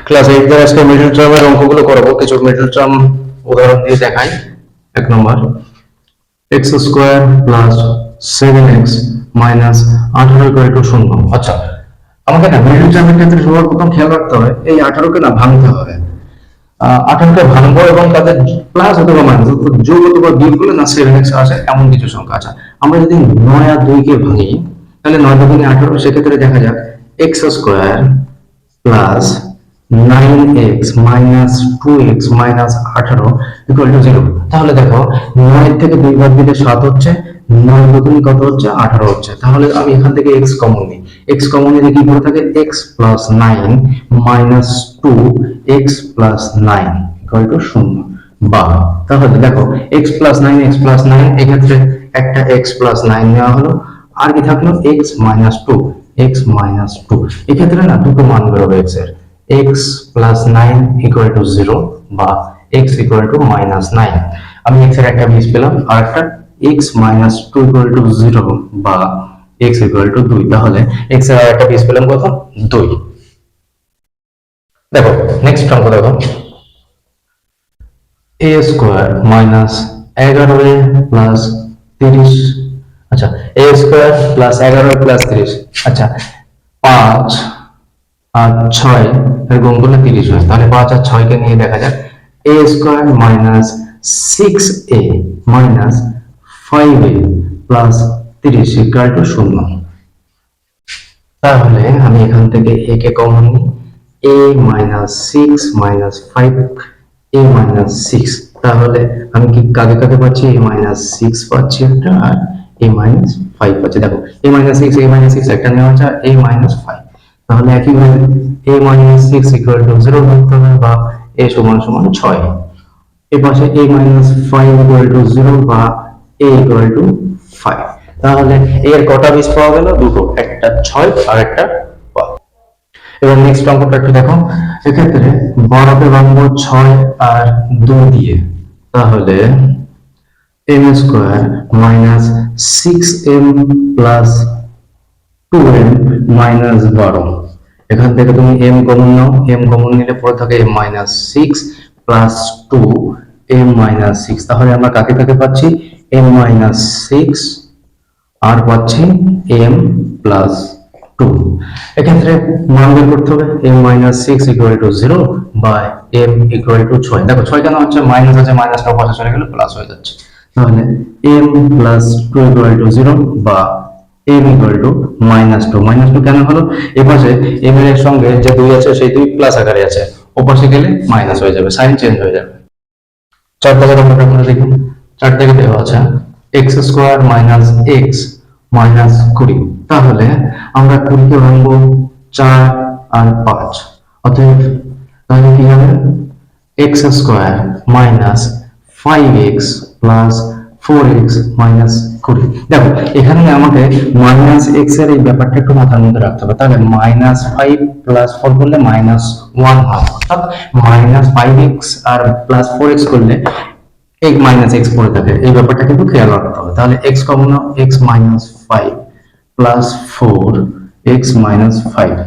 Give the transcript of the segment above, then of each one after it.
Class 8 এর আজকে middle টার্মের অঙ্কগুলো করাবো। কিছু মিডল টার্ম উদাহরণ দিয়ে দেখাই। এক নম্বর, x square plus 7x minus 18 equal to 0। আচ্ছা, আমাকে না মিডল টার্মের ক্ষেত্রে সবার প্রথম খেয়াল রাখতে হবে এই 18 কে না ভাঙতে হবে। 18 কে ভাঙবো এবং তাদের প্লাস অথবা মাইনাস যোগ অথবা বিয়োগ করলে না 7x আসে এমন কিছু সংখ্যা আছে। আমরা যদি 9 আর 2 কে ভাঙি তাহলে 9 দুগুণে 18, সেক্ষেত্রে দেখা যাক x square plus 9x minus 2x minus 18 equal to 0। তাহলে দেখো 9 থেকে 2 বাদ দিলে 7 হচ্ছে, 9 দুগুণে কত হচ্ছে 18 হচ্ছে। তাহলে আমি এখান থেকে x কমন নিই, x কমন নিলে কি পড়ে থাকে x plus 9 minus 2x plus 9 equal to 0। বা তাহলে দেখো x প্লাস 9 এক্ষেত্রে একটা x প্লাস 9 নেওয়া হলো, আর কি থাকলো x মাইনাস 2, x মাইনাস 2। এক্ষেত্রে না দুটো মান বেরোবে x এর, x প্লাস 9 ইকুয়াল টু 0 বা x ইকুয়াল টু মাইনাস 9। আমি x এর একটা বীজ পেলাম আর একটা x মাইনাস 2 ইকুয়াল টু 0 বা x ইকুয়াল টু 2। তাহলে x এর একটা বীজ পেলাম কত, 2। দেখো নেক্সট অঙ্ক দেখো, a square minus 11a plus 30। আচ্ছা, a square plus 11a plus 30। আচ্ছা, 5 আর 6 এর গুণ করলে 30 হয়। তাহলে 5 আর 6 কে নিয়ে দেখা যাক a square minus 6a minus 5a plus 30 equal to 0। তাহলে আমি এখান থেকে a কে কমন নিই, a minus 6 minus 5 a minus 6। তাহলে আমি কি কাকে কাকে পাচ্ছি, a মাইনাস 6 পাচ্ছি একটা আর a মাইনাস 5 পাচ্ছি। দেখো a মাইনাস 6 একটা নেওয়া আছে আর a মাইনাস 5। তাহলে একইভাবে a মাইনাস 6 ইকুয়াল টু 0 ধরতে হবে বা a সমান সমান 6। এর পাশে a মাইনাস 5 ইকুয়াল টু 0 বা a ইকুয়াল টু 5। তাহলে এর কটা বীজ পাওয়া গেল, দুটো, একটা 6 আর একটা 5। এবং নেক্সট অঙ্কটা একটু দেখো, এক্ষেত্রে বড়কে ভাঙবো 6 আর 2 দিয়ে। তাহলে m square minus 6m plus 2m minus 12। এখান থেকে তুমি m কমন নাও, m কমন নিলে পড়ে থাকে m minus 6 plus 2 m minus 6। তাহলে আমরা কাকে কাকে পাচ্ছি, m মাইনাস 6 আর পাচ্ছি m প্লাস 2। এক্ষেত্রে মান বের করতে হবে m মাইনাস 6 ইকুয়াল টু 0 বা m ইকুয়াল টু 6। দেখো 6 কেন হচ্ছে, মাইনাস আছে, মাইনাসটা পাশে চলে গেলে প্লাস হয়ে যাচ্ছে। তাহলে m প্লাস 2 ইকুয়াল টু 0 বা m equal to minus 2। Minus 2 কেন হলো, এই পাশে m এর সঙ্গে যে 2 আছে সেই 2 প্লাস আকারে আছে, ও পাশে গেলে মাইনাস হয়ে যাবে, সাইন চেঞ্জ হয়ে যাবে। 4 দাগের অঙ্কটা আমরা দেখি। 4 দাগে দেওয়া আছে x square minus x minus 20। তাহলে আমরা 20 কে ভাঙবো 4 আর 5। অতএব তাহলে কি হবে, x square minus 5x plus 4x minus 20। দেখো এখানে আমাকে মাইনাস x এর এই ব্যাপারটা একটু মাথার মধ্যে রাখতে হবে। তাহলে মাইনাস 5 প্লাস 4 করলে মাইনাস 1 হয়, অর্থাৎ মাইনাস 5x আর প্লাস 4x করলে এক মাইনাস x পড়ে থাকে, এই ব্যাপারটা কিন্তু খেয়াল রাখতে হবে। তাহলে x কমন নাও, x minus 5 plus 4 x minus 5।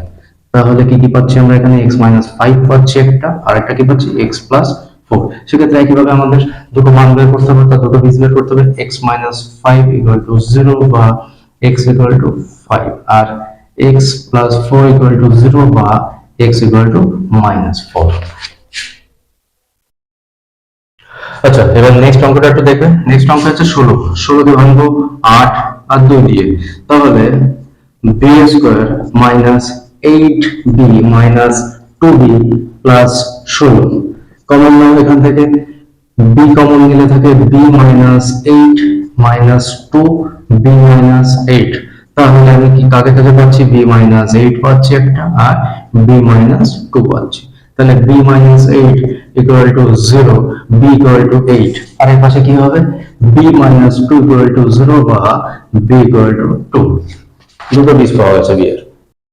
তাহলে কি কি পাচ্ছি আমরা এখানে, x মাইনাস 5 পাচ্ছি একটা, আর একটা কি পাচ্ছি x প্লাস 4। সেক্ষেত্রে একইভাবে আমাদের দুটো মান বের করতে হবে, তার দুটো বীজ বের করতে হবে। x মাইনাস 5 ইকুয়াল টু 0 বা x ইকুয়াল টু 5 আর x প্লাস 4 ইকুয়াল টু 0 বা x ইকুয়াল টু মাইনাস 4। আচ্ছা, এবার নেক্সট অঙ্কটা একটু দেখবে। নেক্সট অঙ্ক হচ্ছে 16 কে ভাঙবো 8 আর 2 দিয়ে। তাহলে b square minus 8b minus 2b plus 16 common নাও। এখান থেকে b কমন নিলে থাকে b minus 8 minus 2b minus 8। তাহলে আমি কি কাকে কাকে পাচ্ছি, b মাইনাস 8 পাচ্ছি একটা আর b মাইনাস 2 পাচ্ছি। তাহলে b minus 8 equal to 0, b equal to 8। আর এর পাশে কি হবে, b মাইনাস 2 ইকুয়াল টু 0 বা b ইকুয়াল টু 2। দুটো বীজ পাওয়া গেছে b এর।